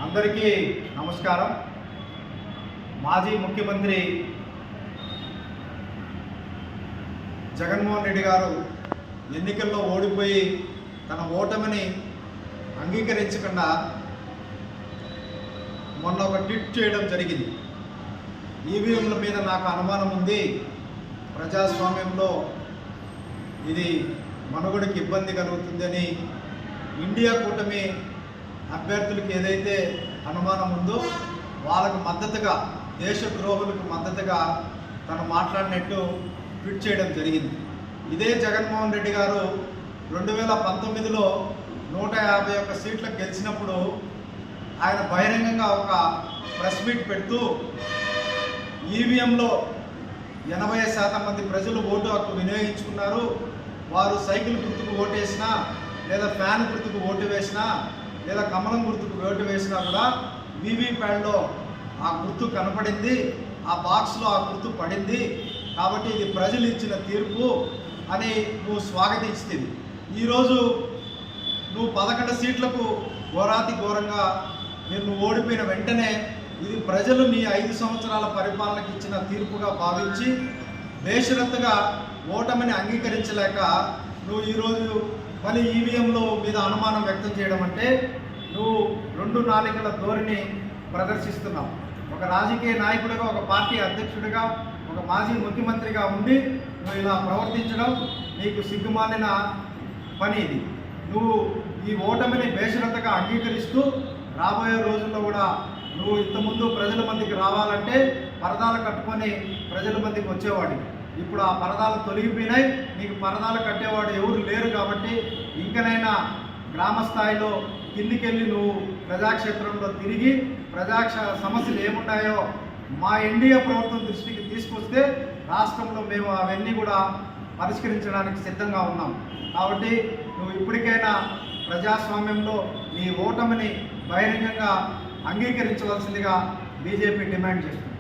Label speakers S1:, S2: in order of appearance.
S1: అందరికీ నమస్కారం. మాజీ ముఖ్యమంత్రి జగన్మోహన్ రెడ్డి గారు ఎన్నికల్లో ఓడిపోయి తన ఓటమిని అంగీకరించకుండా మొన్న ఒక ట్వీట్ చేయడం జరిగింది. ఈవీఎంల మీద నాకు అనుమానం ఉంది, ప్రజాస్వామ్యంలో ఇది మనుగడకి ఇబ్బంది కలుగుతుందని ఇండియా కూటమి అభ్యర్థులకు ఏదైతే అనుమానం ఉందో వాళ్ళకు మద్దతుగా, దేశద్రోహులకు మద్దతుగా తను మాట్లాడినట్టు ట్వీట్ చేయడం జరిగింది. ఇదే జగన్మోహన్ రెడ్డి గారు 2019లో 151 సీట్లకు గెలిచినప్పుడు ఆయన బహిరంగంగా ఒక ప్రెస్ మీట్ పెడుతూ ఈవీఎంలో 80% మంది ప్రజలు ఓటు హక్కు వినియోగించుకున్నారు, వారు సైకిల్ గుర్తుకు ఓటు వేసినా లేదా ఫ్యాన్ గుర్తుకు ఓటు వేసినా లేదా కమలం గుర్తుకు ఓటు వేసినా కూడా వీవీప్యాడ్లో ఆ గుర్తు కనపడింది, ఆ బాక్స్లో ఆ గుర్తు పడింది, కాబట్టి ఇది ప్రజలు ఇచ్చిన తీర్పు అని నువ్వు స్వాగతిస్తుంది. ఈరోజు నువ్వు 11 సీట్లకు ఘోరాతి ఘోరంగా నువ్వు ఓడిపోయిన వెంటనే ఇది ప్రజలు నీ 5 సంవత్సరాల పరిపాలనకి ఇచ్చిన తీర్పుగా భావించి బేషరతుగా ఓటమిని అంగీకరించలేక నువ్వు ఈరోజు మళ్ళీ ఈవీఎంలో మీద అనుమానం వ్యక్తం చేయడం అంటే నువ్వు 2 నాలుకల ధోరణి ప్రదర్శిస్తున్నావు. ఒక రాజకీయ నాయకుడిగా, ఒక పార్టీ అధ్యక్షుడిగా, ఒక మాజీ ముఖ్యమంత్రిగా ఉండి నువ్వు ఇలా ప్రవర్తించడం నీకు సిగ్గుమాలిన పని. ఇది నువ్వు ఈ ఓటమిని బేషరతుగా అంగీకరిస్తూ రాబోయే రోజుల్లో కూడా నువ్వు ఇంతకుముందు ప్రజల మధ్యకి రావాలంటే పరదాలు కట్టుకొని ప్రజల మధ్యకి వచ్చేవాడు. ఇప్పుడు ఆ పరదాలు తొలగిపోయినాయి, నీకు పరదాలు కట్టేవాడు ఎవరు లేరు. కాబట్టి ఇంకనైనా గ్రామ స్థాయిలో కిందికెళ్ళి నువ్వు ప్రజాక్షేత్రంలో తిరిగి సమస్యలు ఏమున్నాయో మా ఎన్డీఏ ప్రభుత్వం దృష్టికి తీసుకొస్తే రాష్ట్రంలో మేము అవన్నీ కూడా పరిష్కరించడానికి సిద్ధంగా ఉన్నాం. కాబట్టి నువ్వు ఇప్పటికైనా ప్రజాస్వామ్యంలో నీ ఓటమిని బహిరంగంగా అంగీకరించవలసిందిగా బీజేపీ డిమాండ్ చేస్తుంది.